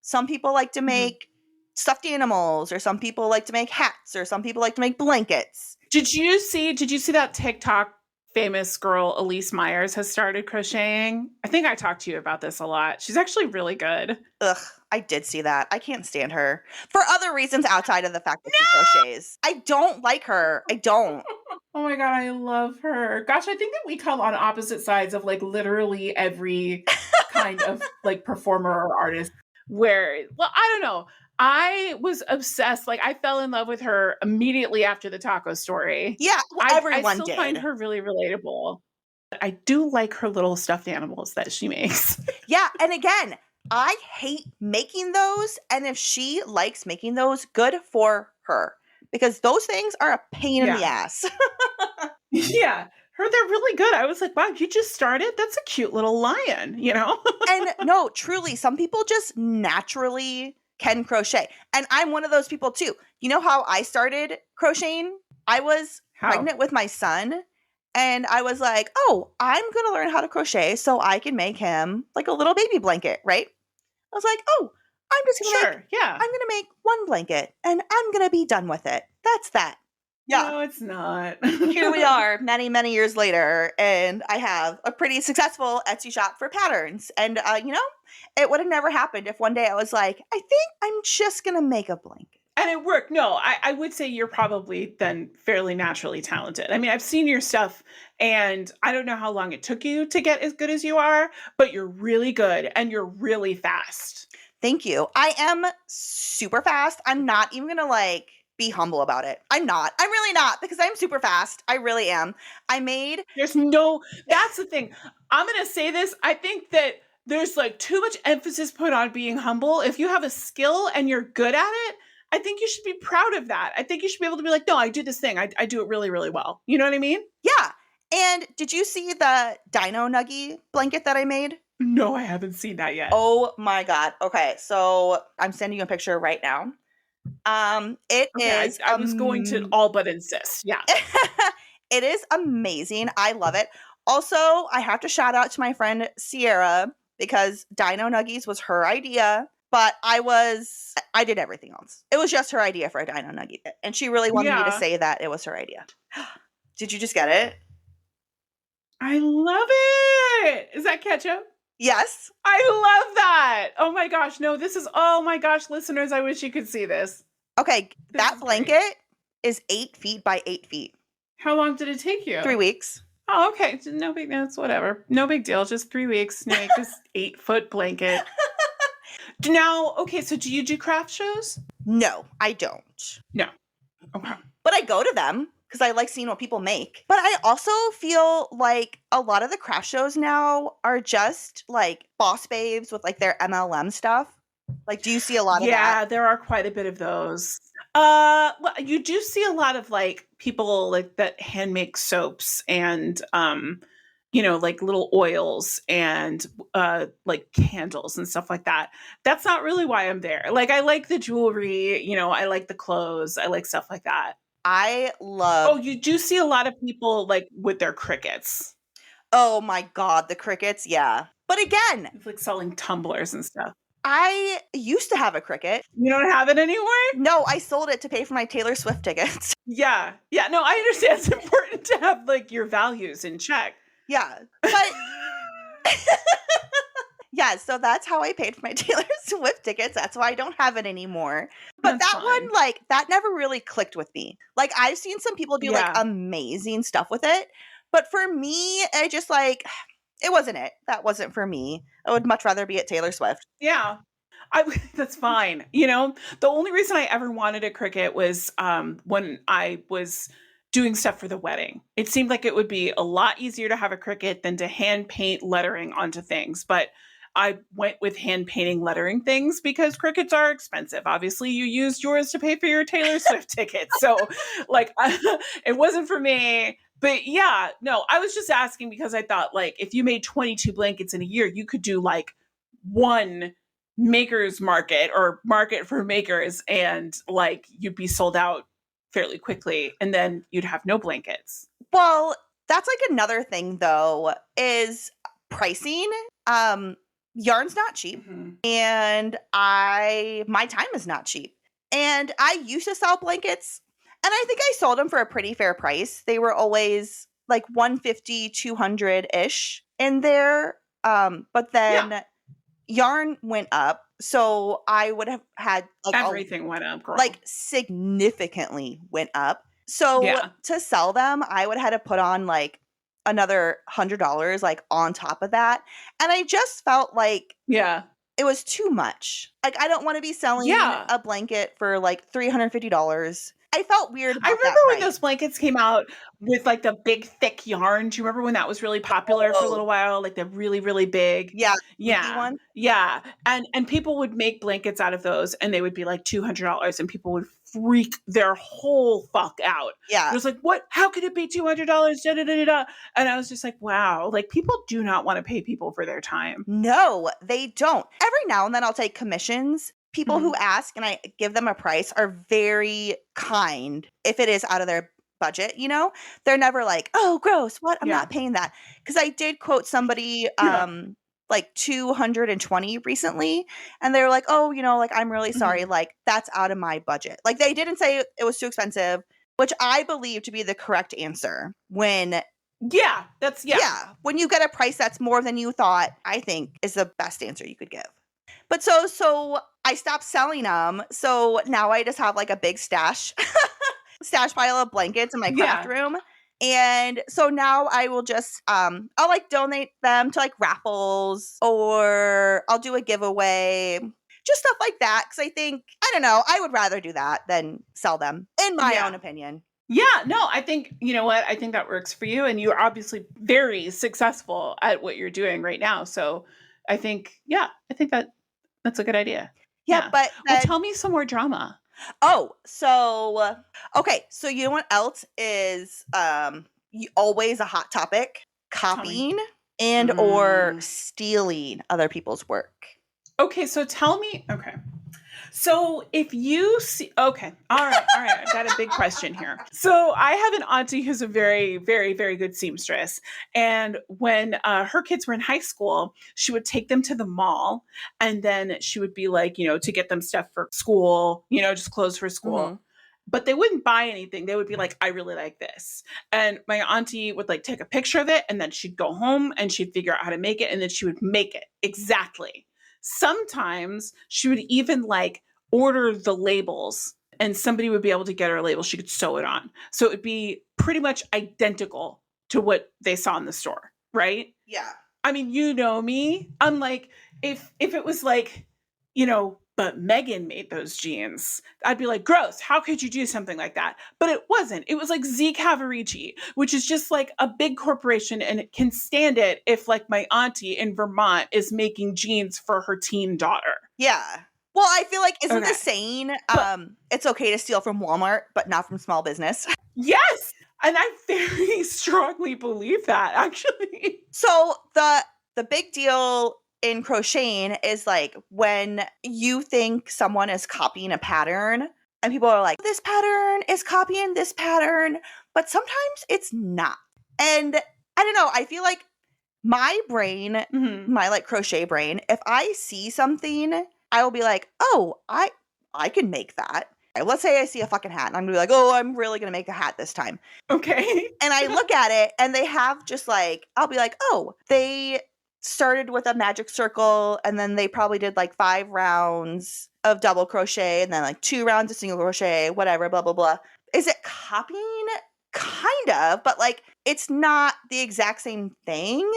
Some people like to make stuffed animals, or some people like to make hats, or some people like to make blankets. Did you see that TikTok famous girl Elise Myers has started crocheting? I think I talked to you about this a lot. She's actually really good. Ugh, I did see that. I can't stand her for other reasons outside of the fact that she crochets. I don't like her. I don't. Oh my God, I love her. Gosh, I think that we come on opposite sides of like literally every kind of like performer or artist where, well, I don't know. I was obsessed. Like I fell in love with her immediately after the taco story. Yeah, well, I everyone still find did. her really relatable. I do like her little stuffed animals that she makes. Yeah, and again, I hate making those, and if she likes making those, good for her. Because those things are a pain in the Yeah. ass. Yeah. They're really good. I was like, wow, you just started? That's a cute little lion, you know? And no, truly, some people just naturally can crochet. And I'm one of those people too. You know how I started crocheting? I was How? pregnant with my son, and I was like, oh, I'm going to learn how to crochet so I can make him like a little baby blanket, right? I was like, oh, Sure. Yeah. I'm going to make one blanket and I'm going to be done with it. That's that. Yeah. No, it's not. Here we are many, many years later, and I have a pretty successful Etsy shop for patterns. And, it would have never happened if one day I was like, I think I'm just going to make a blanket. And it worked. No, I would say you're probably then fairly naturally talented. I mean, I've seen your stuff and I don't know how long it took you to get as good as you are, but you're really good and you're really fast. Thank you. I am super fast. I'm not even going to be humble about it. I'm not. I'm really not, because I'm super fast. I really am. That's the thing. I'm going to say this. I think that there's too much emphasis put on being humble. If you have a skill and you're good at it, I think you should be proud of that. I think you should be able to be like, no, I do this thing. I do it really, really well. You know what I mean? Yeah. And did you see the Dino Nuggie blanket that I made? No, I haven't seen that yet. Oh my God. Okay. So I'm sending you a picture right now. I was going to all but insist. Yeah. It is amazing. I love it. Also, I have to shout out to my friend Sierra, because Dino Nuggies was her idea, but I did everything else. It was just her idea for a Dino Nuggie. And she really wanted me to say that it was her idea. Did you just get it? I love it. Is that ketchup? Yes. I love that. Oh my gosh. No, oh my gosh, listeners, I wish you could see this. Okay. That blanket is 8 feet by 8 feet. How long did it take you? 3 weeks. Oh, okay. No big, that's whatever. No big deal. Just 3 weeks. You make this 8-foot blanket. Now, okay. So do you do craft shows? No, I don't. No. Okay. But I go to them because I like seeing what people make. But I also feel like a lot of the craft shows now are just boss babes with their MLM stuff. Do you see a lot of that? Yeah, there are quite a bit of those. Well, you do see a lot of people that hand make soaps and little oils and candles and stuff like that. That's not really why I'm there. I like the jewelry, I like the clothes, I like stuff like that. I love. Oh, you do see a lot of people with their crickets. Oh my God, the crickets, yeah. But again, it's selling tumblers and stuff. I used to have a Cricut. You don't have it anymore? No, I sold it to pay for my Taylor Swift tickets. Yeah. Yeah, no, I understand it's important to have your values in check. Yeah. But yeah, so that's how I paid for my Taylor Swift tickets. That's why I don't have it anymore. But That's that fine. one, that never really clicked with me. I've seen some people do amazing stuff with it. But for me, I just it wasn't it. That wasn't for me. I would much rather be at Taylor Swift. Yeah. That's fine. The only reason I ever wanted a Cricut was when I was doing stuff for the wedding. It seemed like it would be a lot easier to have a Cricut than to hand paint lettering onto things. But I went with hand painting lettering things because Cricuts are expensive. Obviously, you used yours to pay for your Taylor Swift ticket. So it wasn't for me. But yeah, no, I was just asking because I thought if you made 22 blankets in a year, you could do one makers market or market for makers and you'd be sold out fairly quickly and then you'd have no blankets. Well, that's another thing though, is pricing. Yarn's not cheap, and my time is not cheap. And I used to sell blankets, and I think I sold them for a pretty fair price. They were always $150, $200-ish in there. But then yarn went up, so I would have had everything went up, girl. Significantly went up. So Yeah. to sell them, I would have had to put on like another $100 like on top of that. And I just felt like Yeah. it was too much. Like, I don't want to be selling Yeah. a blanket for like $350. I felt weird I about remember that when price. those blankets came out with like the big thick yarn. Do you remember when that was really popular for a Oh, little while? Like the really, really big. yeah, easy Yeah. one. Yeah. And people would make blankets out of those and they would be like $200 and people would freak their whole fuck out. It Yeah. was like, what? How could it be $200? Da, da, da, da, da. And I was just like, wow, like people do not want to pay people for their time. No, they don't. Every now and then I'll take commissions. People who Mhm. ask and I give them a price are very kind if it is out of their budget, you know? They're never like, "Oh, gross. What? I'm Yeah. not paying that." Cuz I did quote somebody Yeah. like 220 recently and they were like, "Oh, you know, like I'm really sorry. Mhm. Like that's out of my budget." Like they didn't say it was too expensive, which I believe to be the correct answer when Yeah. That's, yeah. yeah, when you get a price that's more than you thought, I think is the best answer you could give. But so I stopped selling them. So now I just have like a big stash pile of blankets in my craft Yeah. room. And so now I will just I'll like donate them to like raffles or I'll do a giveaway. Just stuff like that cuz I think I don't know, I would rather do that than sell them in my Yeah. own opinion. Yeah, no, I think, you know what? I think that works for you. And you're obviously very successful at what you're doing right now. So I think, yeah, I think that that's a good idea. Yeah, Yeah. but Well, then tell me some more drama. oh, so okay, so you know what else is always a hot topic? Tell me. Copying and or Mm. stealing other people's work. Okay, so tell me. Okay. So if you see, okay, all right, I got a big question here. So I have an auntie who's a very, very, very good seamstress, and when her kids were in high school, she would take them to the mall, and then she would be like, you know, to get them stuff for school, you know, just clothes for school. Mhm. But they wouldn't buy anything. They would be like, I really like this. And my auntie would like take a picture of it and then she'd go home and she'd figure out how to make it and then she would make it exactly. Sometimes she would even like order the labels and somebody would be able to get her a label. She could sew it on. So it would be pretty much identical to what they saw in the store, right? Yeah. I mean, you know me. I'm like, if it was like, you know, but Megan made those jeans, I'd be like, gross. How could you do something like that? But it wasn't. It was like Zeke Havarici, which is just like a big corporation and it can stand it if like my auntie in Vermont is making jeans for her teen daughter. Yeah. Well, I feel like isn't Okay. the saying But it's okay to steal from Walmart, but not from small business? yes. And I very strongly believe that actually. So the big deal in crocheting is like when you think someone is copying a pattern and people are like, this pattern is copying this pattern, but sometimes it's not. And I don't know, I feel like my brain, Mhm. my like crochet brain, if I see something, I will be like, oh, I can make that. Let's say I see a fucking hat and I'm gonna be like, oh, I'm really gonna make a hat this time. Okay. And I look at it and they have just like, I'll be like, oh, they started with a magic circle and then they probably did like 5 rounds of double crochet and then like 2 rounds of single crochet, whatever, blah, blah, blah. Is it copying? Kind of, but like it's not the exact same thing.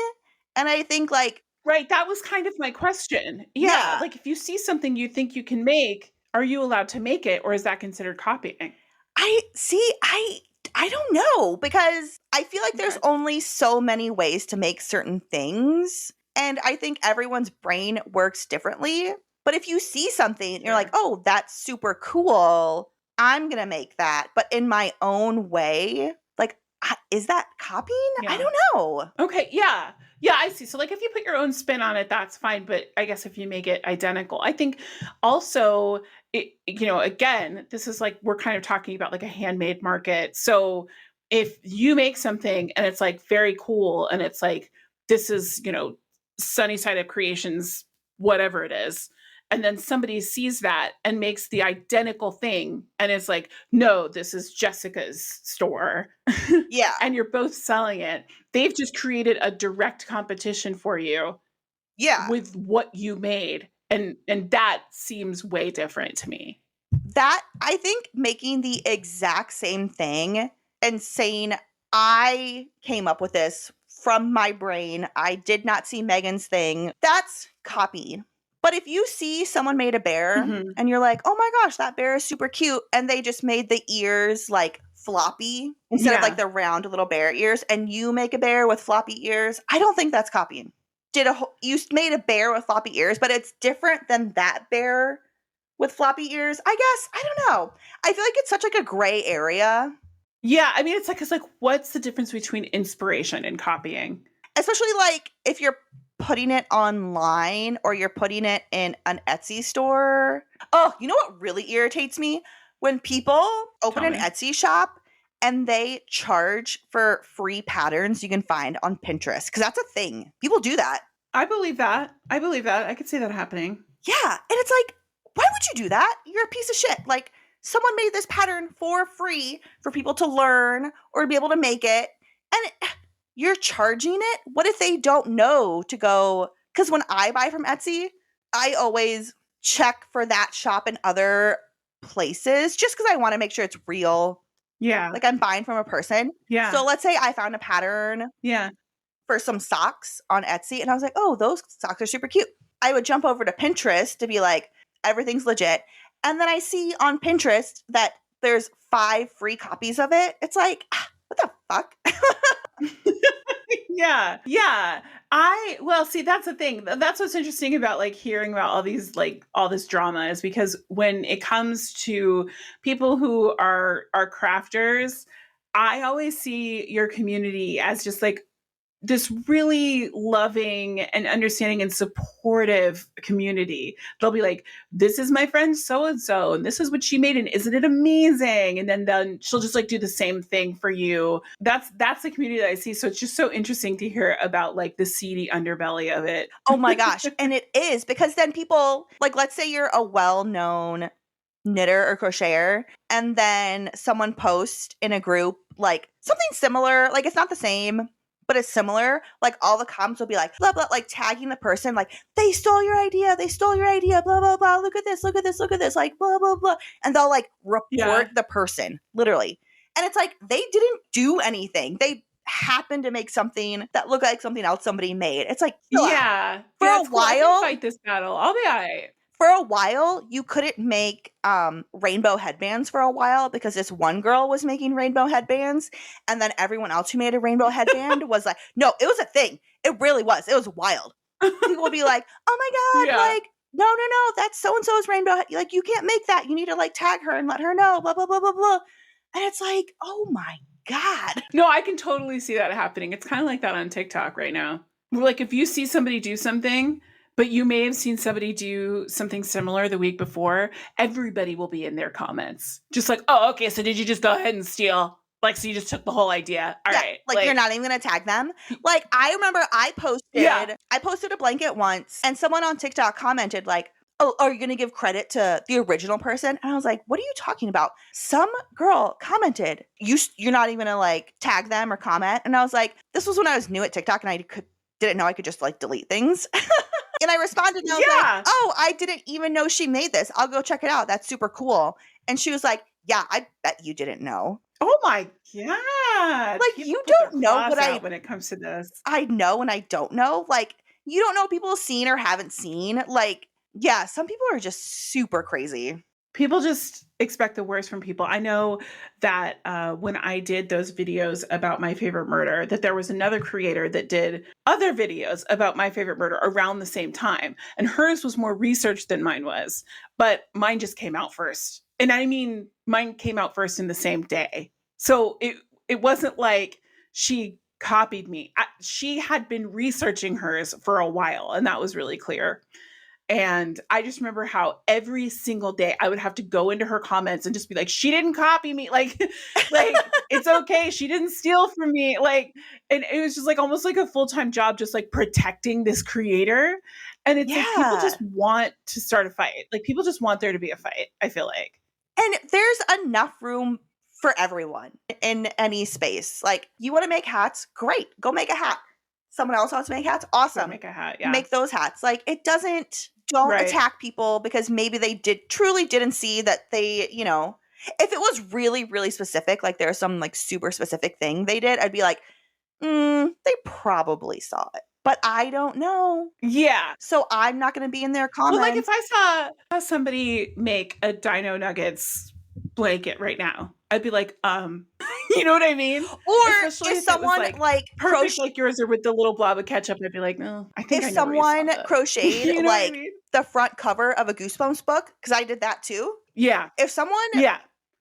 And I think like, Right, that was kind of my question. Yeah, yeah, like if you see something you think you can make, are you allowed to make it or is that considered copying? I see, I don't know because I feel like there's Okay. only so many ways to make certain things. And I think everyone's brain works differently. But if you see something and you're like, Sure. oh, that's super cool, I'm going to make that, but in my own way. Like, is that copying? I Yeah. don't know. Okay, yeah. Yeah, I see. So like if you put your own spin on it, that's fine, but I guess if you make it identical. I think also you know, again, this is like we're kind of talking about like a handmade market. So if you make something and it's like very cool and it's like this is, you know, Sunny Side Up Creations whatever it is, and then somebody sees that and makes the identical thing and it's like, "No, this is Jessica's store." Yeah. And you're both selling it. They've just created a direct competition for you Yeah. with what you made. And that seems way different to me. that, I think making the exact same thing and saying, I came up with this from my brain, I did not see Megan's thing, that's copying. But if you see someone made a bear Mhm. and you're like, oh my gosh, that bear is super cute, and they just made the ears like floppy instead of like Yeah. the round little bear ears, and you make a bear with floppy ears, I don't think that's copying. You made a bear with floppy ears, but it's different than that bear with floppy ears. I guess I don't know. I feel like it's such like a gray area, Yeah, I mean, it's like, what's the difference between inspiration and copying? especially like if you're putting it online or you're putting it in an Etsy store. Oh, you know what really irritates me? When people open Tell an me. Etsy shop and they charge for free patterns you can find on Pinterest, because that's a thing. People do that. I believe that. I believe that. I could see that happening. Yeah. And it's like, why would you do that? You're a piece of shit. Like, someone made this pattern for free for people to learn or be able to make it. And you're charging it? What if they don't know to go? Because when I buy from Etsy, I always check for that shop in other places just because I want to make sure it's real. Yeah. Like, I'm buying from a person. Yeah. So let's say I found a pattern Yeah. for some socks on Etsy and I was like, oh, those socks are super cute. I would jump over to Pinterest to be like, everything's legit. And then I see on Pinterest that there's 5 free copies of it. It's like, what the fuck? Yeah. Yeah. Well, see, that's the thing. That's what's interesting about like hearing about all these, like all this drama, is because when it comes to people who are crafters, I always see your community as just like this really loving and understanding and supportive community. They'll be like, this is my friend so and so, and this is what she made, and isn't it amazing? And then she'll just like do the same thing for you. That's the community that I see. So it's just so interesting to hear about like the seedy underbelly of it. Oh my gosh. And it is, because then people, like, let's say you're a well-known knitter or crocheter, and then someone posts in a group like something similar, like it's not the same, but it's similar. Like, all the comments will be like, blah, blah, like tagging the person, like, they stole your idea, blah, blah, blah, look at this, like, blah, blah, blah. And they'll like report Yeah. the person, literally. And it's like, they didn't do anything. They happened to make something that looked like something else somebody made. It's like, chill out. Yeah. For Yeah, a it's cool. I while- can fight this battle. I'll be all right. For a while, you couldn't make rainbow headbands for a while because this one girl was making rainbow headbands, and then everyone else who made a rainbow headband was like, no, it was a thing. It really was. It was wild. People would be like, oh my God, Yeah. like, no, that's so-and-so's rainbow. Like, you can't make that. You need to like tag her and let her know, blah, blah, blah, blah, blah. And it's like, oh my God. No, I can totally see that happening. It's kind of like that on TikTok right now. Like if you see somebody do something, but you may have seen somebody do something similar the week before, everybody will be in their comments. Just like, oh, okay, so did you just go ahead and steal? Like, so you just took the whole idea. All right. Like, you're not even gonna tag them. Like, I remember I posted a blanket once, and someone on TikTok commented like, oh, are you gonna give credit to the original person? And I was like, what are you talking about? Some girl commented, you're not even gonna like tag them or comment. And I was like, this was when I was new at TikTok and I didn't know I could just like delete things. And I responded and I was like, oh, I didn't even know she made this. I'll go check it out. That's super cool. And she was like, yeah, I bet you didn't know. Oh my God. Like, People you put their don't know claws what out when it comes to this. I know and I don't know. Like, you don't know what people have seen or haven't seen. Like, yeah, some people are just super crazy. People just expect the worst from people. I know that when I did those videos about My Favorite Murder, that there was another creator that did other videos about My Favorite Murder around the same time. And hers was more research than mine was. But mine just came out first. And I mean, mine came out first in the same day. So it wasn't like she copied me. She had been researching hers for a while, and that was really clear. And I just remember how every single day I would have to go into her comments and just be like, she didn't copy me. Like it's okay. She didn't steal from me. Like, and it was just like almost like a full-time job, just like protecting this creator. And it's like people just want to start a fight. Like people just want there to be a fight, I feel like. And there's enough room for everyone in any space. Like, you want to make hats? Great. Go make a hat. Someone else wants to make hats? Awesome. Make a hat, yeah. Make those hats. Like, it doesn't don't Right. attack people because maybe they truly didn't see that they, if it was really, really specific, like there's some like super specific thing they did, I'd be like, they probably saw it, but I don't know. Yeah. So I'm not going to be in their Well, comments. like if I saw somebody make a Dino Nuggets blanket right now, I'd be like, you know what I mean? Or Especially if if it was someone like perfect like yours or with the little blob of ketchup, I'd be like, no, I think if I know where you saw someone that. crocheted You know what I like mean? the front cover of a Goosebumps book, because I did that too. Yeah. If someone Yeah.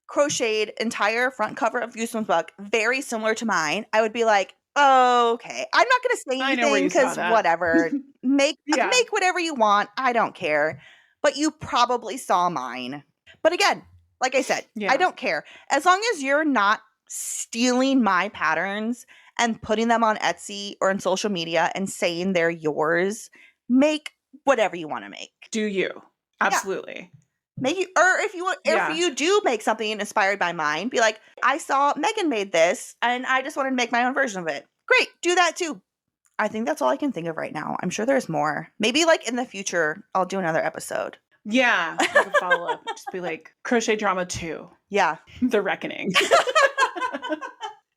crocheted entire front cover of Goosebumps book very similar to mine, I would be like, oh, okay. I'm not going to say I know where anything you saw because that. whatever. Make Yeah. whatever you want. I don't care. But you probably saw mine. But again, like I said, Yeah. I don't care. As long as you're not stealing my patterns and putting them on Etsy or on social media and saying they're yours, make whatever you want to make. Do you? Absolutely. Make you, or if you want, Yeah. if you do make something inspired by mine, be like, I saw Megan made this and I just wanted to make my own version of it. Great, do that too. I think that's all I can think of right now. I'm sure there's more. Maybe like in the future, I'll do another episode. Yeah. Like a follow up. Just be like Crochet Drama 2. Yeah. The Reckoning.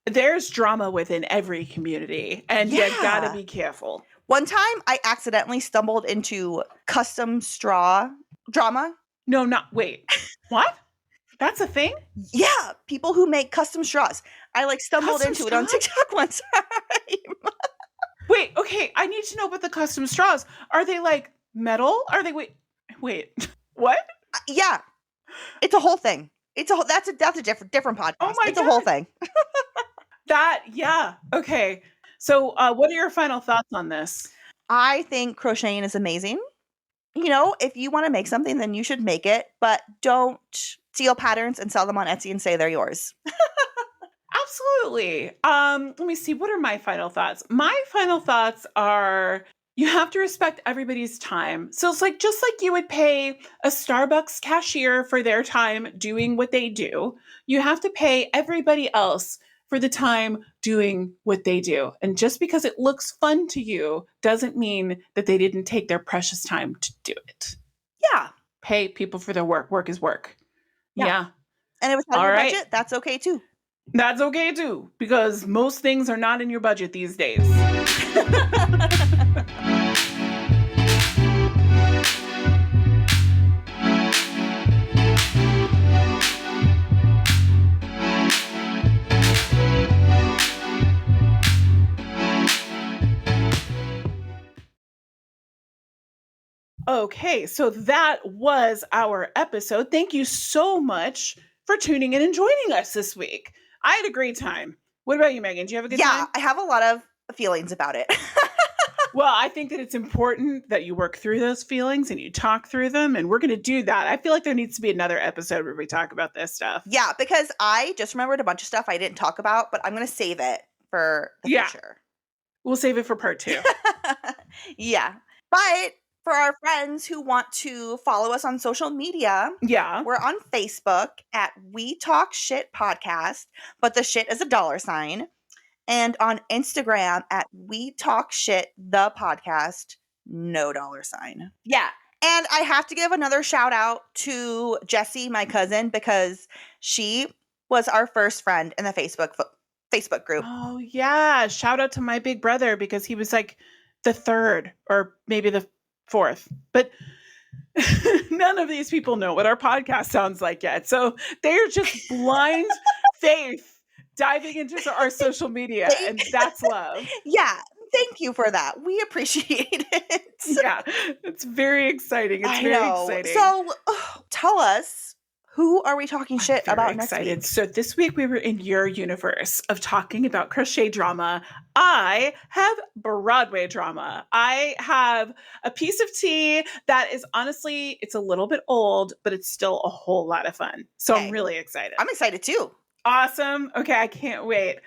There's drama within every community, and you gotta be careful. One time I accidentally stumbled into custom straw drama. No, wait. What? That's a thing? Yeah, people who make custom straws. I like stumbled Custom into it on straws? TikTok one time. Wait, okay, I need to know about the custom straws. Are they like metal? Are they wait, what? Yeah. It's a whole thing. It's a whole, that's a different podcast. Oh my it's a whole God. thing. Yeah. Okay. So what are your final thoughts on this? I think crocheting is amazing. If you want to make something, then you should make it, but don't steal patterns and sell them on Etsy and say they're yours. Absolutely. Let me see. What are my final thoughts? My final thoughts are you have to respect everybody's time. So it's like just like you would pay a Starbucks cashier for their time doing what they do, you have to pay everybody else for the time doing what they do. And just because it looks fun to you doesn't mean that they didn't take their precious time to do it. Yeah. Pay people for their work. Work is work. Yeah. And if it's out of All your right. budget, that's okay too. That's okay too, because most things are not in your budget these days. Okay, so that was our episode. Thank you so much for tuning in and joining us this week. I had a great time. What about you, Megan? Do you have a good time? Yeah, I have a lot of feelings about it. Well, I think that it's important that you work through those feelings and you talk through them, and we're going to do that. I feel like there needs to be another episode where we talk about this stuff. Yeah, because I just remembered a bunch of stuff I didn't talk about, but I'm going to save it for the future. We'll save it for part 2. Yeah. But for our friends who want to follow us on social media, we're on Facebook at We Talk Shit Podcast, but the shit is a $, and on Instagram at We Talk Shit the Podcast, no $. Yeah. And I have to give another shout out to Jessie, my cousin, because she was our first friend in the Facebook group. Oh yeah, shout out to my big brother because he was like the third or maybe the fourth, but none of these people know what our podcast sounds like yet. So they're just blind faith diving into our social media, and that's love. Yeah, thank you for that. We appreciate it. Yeah, it's very exciting. It's very exciting. So tell us, who are we talking shit about next week? So this week we were in your universe of talking about crochet drama. I have Broadway drama. I have a piece of tea that is honestly, it's a little bit old, but it's still a whole lot of fun. So I'm really excited. I'm excited too. Awesome. Okay, I can't wait.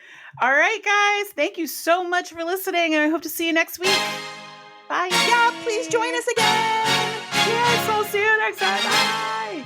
All right, guys. Thank you so much for listening, and I hope to see you next week. Bye. Yeah, please join us again. Yes, I'll see you next time. Bye.